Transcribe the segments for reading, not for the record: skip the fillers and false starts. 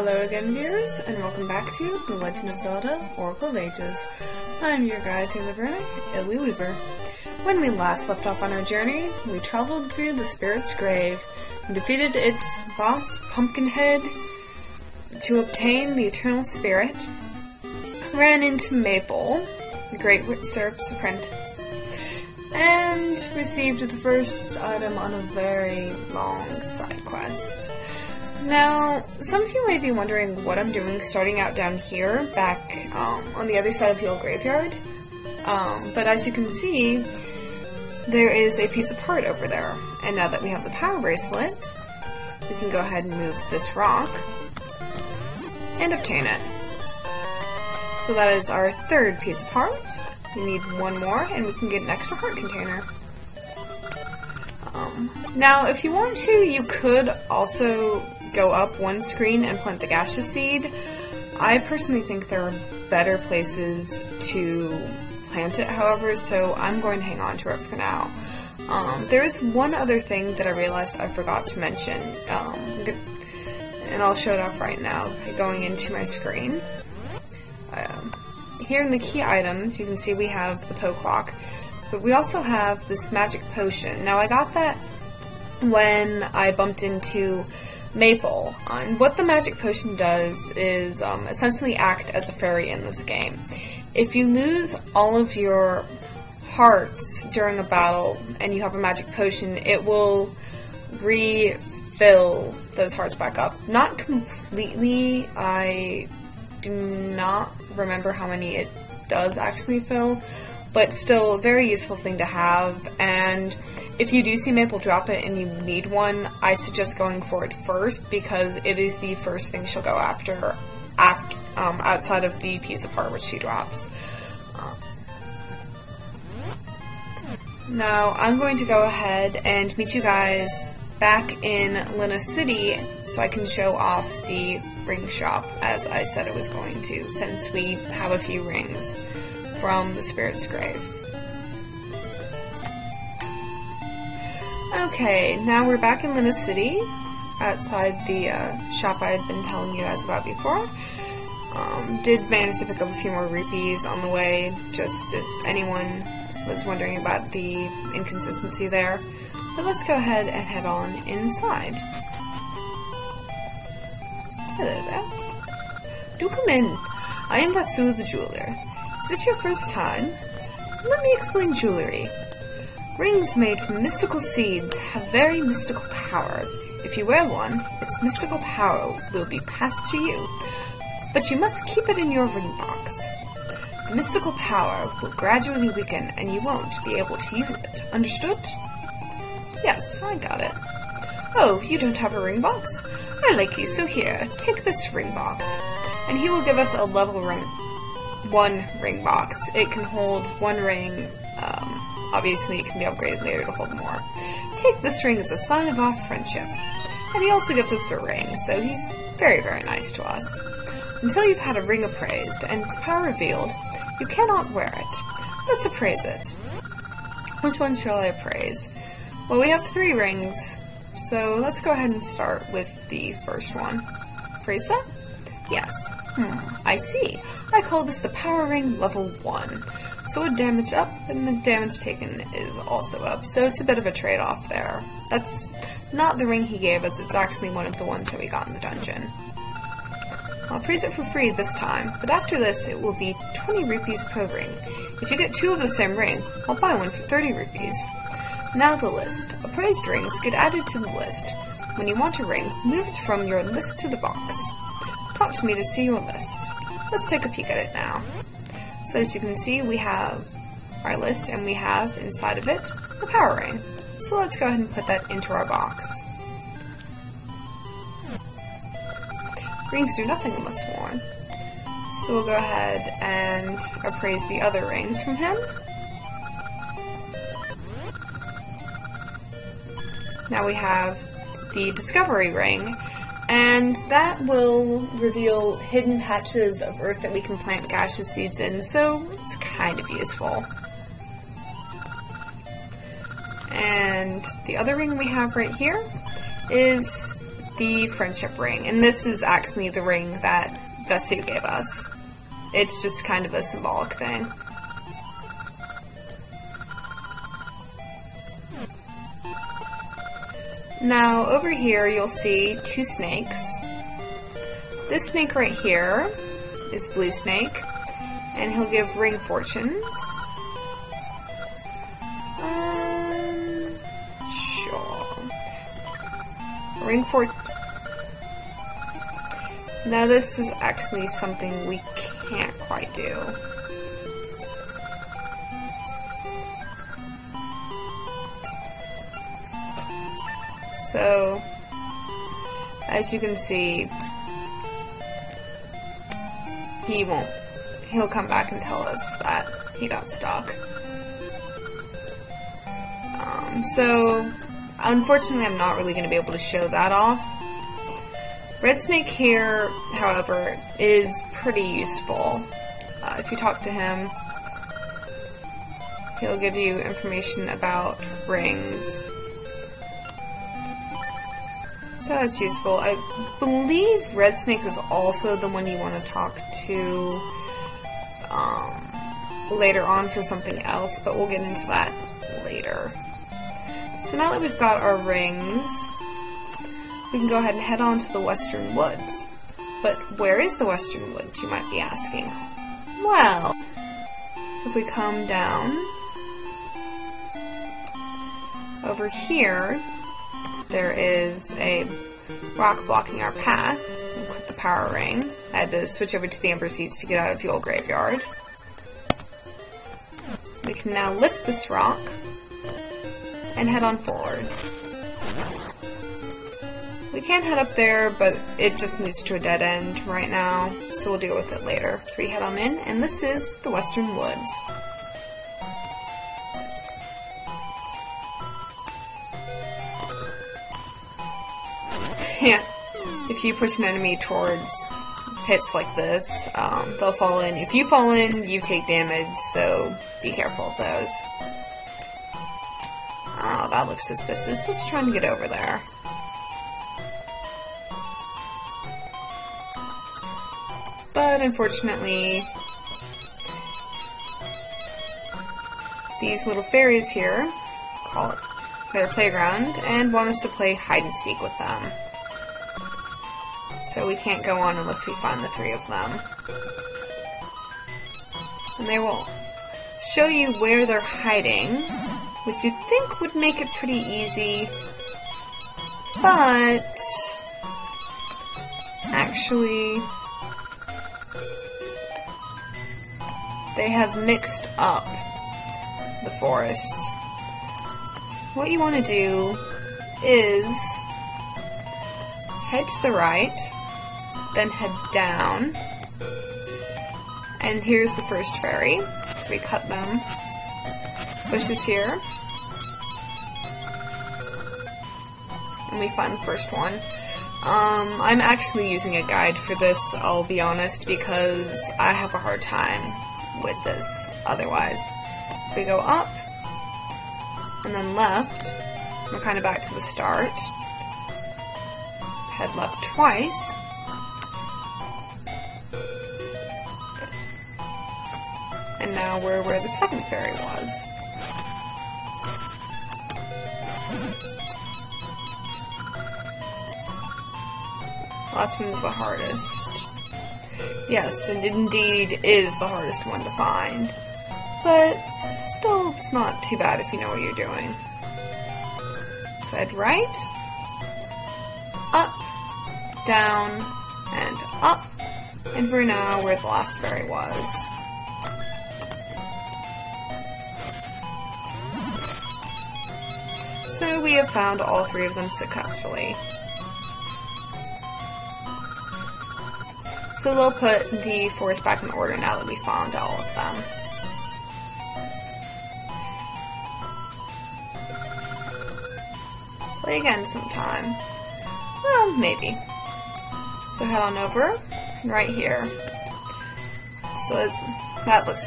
Hello again, viewers, and welcome back to The Legend of Zelda Oracle of Ages. I'm your guide through the Vernic, Illy Weaver. When we last left off on our journey, we traveled through the Spirit's Grave and defeated its boss, Pumpkinhead, to obtain the Eternal Spirit, ran into Maple, the Great Syrup's apprentice, and received the first item on a very long side quest. Now, some of you may be wondering what I'm doing starting out down here, back on the other side of the old graveyard. But as you can see, there is a piece of heart over there. And now that we have the power bracelet, we can go ahead and move this rock and obtain it. So that is our third piece of heart. We need one more and we can get an extra heart container. Now, if you want to, you could also go up one screen and plant the gaseous seed. I personally think there are better places to plant it, however, so I'm going to hang on to it for now. There is one other thing that I realized I forgot to mention, and I'll show it off right now by going into my screen. Here in the key items, you can see we have the Poe Clock, but we also have this magic potion. Now, I got that when I bumped into Maple. And what the magic potion does is essentially act as a fairy in this game. If you lose all of your hearts during a battle and you have a magic potion, it will refill those hearts back up. Not completely. I do not remember how many it does actually fill, but still a very useful thing to have. And if you do see Maple drop it and you need one, I suggest going for it first because it is the first thing she'll go after outside of the piece of heart which she drops. Now I'm going to go ahead and meet you guys back in Lena City so I can show off the ring shop as I said I was going to, since we have a few rings from the Spirit's Grave. Okay, now we're back in Lena City, outside the shop I had been telling you guys about before. Did manage to pick up a few more rupees on the way, just if anyone was wondering about the inconsistency there. But let's go ahead and head on inside. Hello there. Do come in. I am Vasu the jeweler. Is this your first time? Let me explain jewelry. Rings made from mystical seeds have very mystical powers. If you wear one, its mystical power will be passed to you. But you must keep it in your ring box. The mystical power will gradually weaken and you won't be able to use it. Understood? Yes, I got it. Oh, you don't have a ring box? I like you, so here, take this ring box. And he will give us a level 1 ring box. It can hold one ring. Obviously, it can be upgraded later to hold more. Take this ring as a sign of our friendship. And he also gives us a ring, so he's very, very nice to us. Until you've had a ring appraised and its power revealed, you cannot wear it. Let's appraise it. Which one shall I appraise? Well, we have 3 rings, so let's go ahead and start with the first one. Appraise that? Yes. I see. I call this the Power Ring Level 1. Sword damage up, and the damage taken is also up, so it's a bit of a trade-off there. That's not the ring he gave us, it's actually one of the ones that we got in the dungeon. I'll praise it for free this time, but after this it will be 20 rupees per ring. If you get 2 of the same ring, I'll buy one for 30 rupees. Now the list. Appraised rings get added to the list. When you want a ring, move it from your list to the box. Talk to me to see your list. Let's take a peek at it now. So as you can see, we have our list, and we have, inside of it, the power ring. So let's go ahead and put that into our box. Rings do nothing unless worn. So we'll go ahead and appraise the other rings from him. Now we have the Discovery Ring, and that will reveal hidden patches of earth that we can plant gaseous seeds in, so it's kind of useful. And the other ring we have right here is the friendship ring, and this is actually the ring that Vesu gave us. It's just kind of a symbolic thing. Now, over here you'll see two snakes. This snake right here is Blue Snake, and he'll give ring fortunes. Sure. Ring fortune. Now this is actually something we can't quite do. So, as you can see, he'll come back and tell us that he got stuck. So, unfortunately I'm not really going to be able to show that off. Red Snake here, however, is pretty useful. If you talk to him, he'll give you information about rings. So that's useful. I believe Red Snake is also the one you want to talk to later on for something else, but we'll get into that later. So now that we've got our rings, we can go ahead and head on to the Western Woods. But where is the Western Woods, you might be asking? Well, if we come down over here, there is a rock blocking our path. We'll click the power ring. I had to switch over to the Ember Seeds to get out of the old graveyard. We can now lift this rock and head on forward. We can head up there, but it just leads to a dead end right now, so we'll deal with it later. So we head on in, and this is the Western Woods. Yeah, if you push an enemy towards pits like this, they'll fall in. If you fall in, you take damage, so be careful of those. Oh, that looks suspicious. Let's try and get over there. But unfortunately, these little fairies here call it their playground and want us to play hide and seek with them. So we can't go on unless we find the three of them. And they will show you where they're hiding, which you'd think would make it pretty easy, but actually they have mixed up the forests. So what you want to do is head to the right, then head down, and here's the first fairy. So we cut them. Bushes here. And we find the first one. I'm actually using a guide for this, I'll be honest, because I have a hard time with this otherwise. So we go up, and then left. We're kind of back to the start. Head left twice. And now we're where the second fairy was. Last one's the hardest. Yes, and indeed is the hardest one to find. But still, it's not too bad if you know what you're doing. So head right, up, down, and up. And we're now where the last fairy was. So we have found all three of them successfully. So they'll put the forest back in order now that we found all of them. Play again sometime. Well, maybe. So head on over, right here. So that looks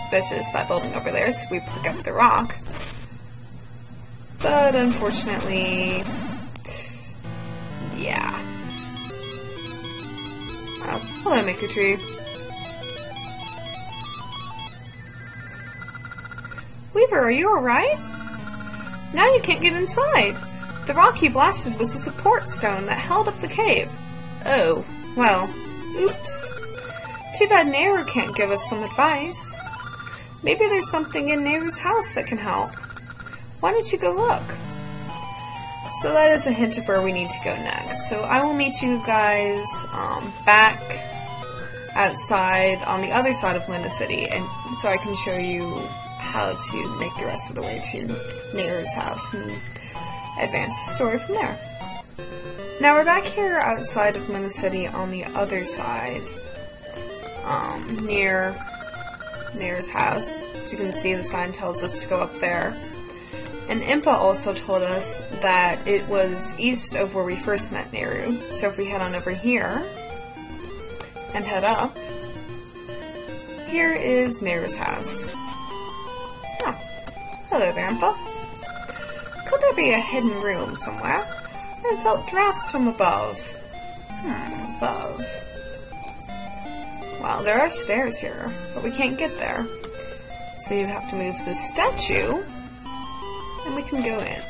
suspicious, that building over there, so we pick up the rock. But unfortunately, yeah. Oh, hello, Maker Tree. Weaver, are you alright? Now you can't get inside. The rock you blasted was a support stone that held up the cave. Oh, well, oops. Too bad Nehru can't give us some advice. Maybe there's something in Nehru's house that can help. Why don't you go look? So that is a hint of where we need to go next. So I will meet you guys back outside on the other side of Luna City, and so I can show you how to make the rest of the way to Nehru's house and advance the story from there. Now we're back here outside of Luna City on the other side, near Nehru's house. As you can see, the sign tells us to go up there. And Impa also told us that it was east of where we first met Nehru. So if we head on over here and head up, here is Nehru's house. Oh, hello there, Impa. Could there be a hidden room somewhere? I felt drafts from above. Above. Well, there are stairs here, but we can't get there. So you have to move the statue, and we can go in.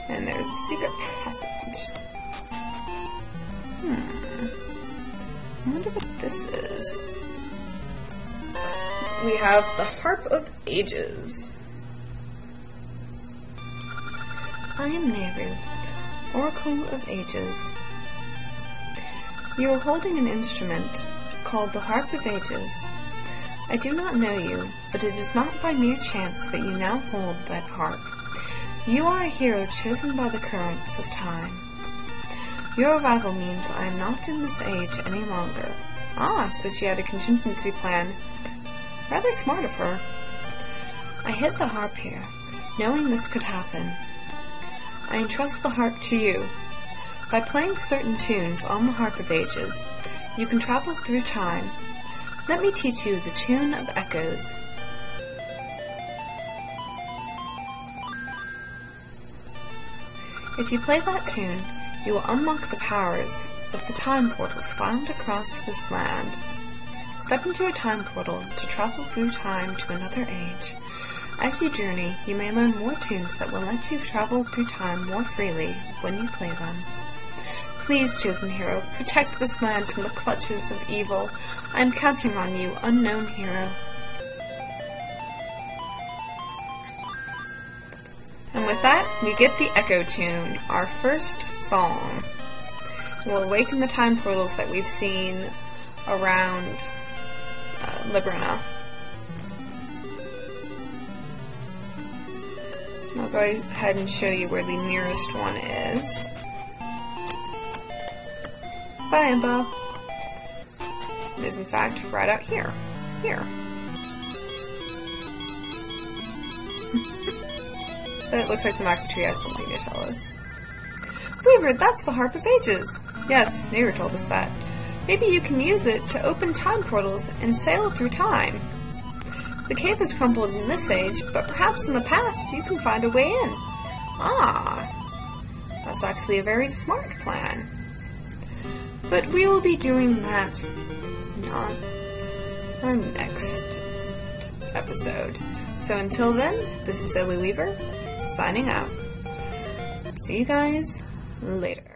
And there's a secret passage. I wonder what this is. We have the Harp of Ages. I am Nehru, Oracle of Ages. You are holding an instrument called the Harp of Ages. I do not know you, but it is not by mere chance that you now hold that harp. You are a hero chosen by the currents of time. Your arrival means I am not in this age any longer. Ah, so she had a contingency plan. Rather smart of her. I hid the harp here, knowing this could happen. I entrust the harp to you. By playing certain tunes on the Harp of Ages, you can travel through time. Let me teach you the Tune of Echoes. If you play that tune, you will unlock the powers of the time portals found across this land. Step into a time portal to travel through time to another age. As you journey, you may learn more tunes that will let you travel through time more freely when you play them. Please, chosen hero, protect this land from the clutches of evil. I am counting on you, unknown hero. And with that, we get the Echo Tune, our first song. We'll awaken the time portals that we've seen around Librina. I'll go ahead and show you where the nearest one is. Bye, Impa. It is, in fact, right out here. Here. But it looks like the Maca Tree has something to tell us. Weaver, that's the Harp of Ages. Yes, Nehru told us that. Maybe you can use it to open time portals and sail through time. The cave has crumbled in this age, but perhaps in the past you can find a way in. Ah, that's actually a very smart plan. But we will be doing that on our next episode. So until then, this is Lily Weaver, signing out. See you guys later.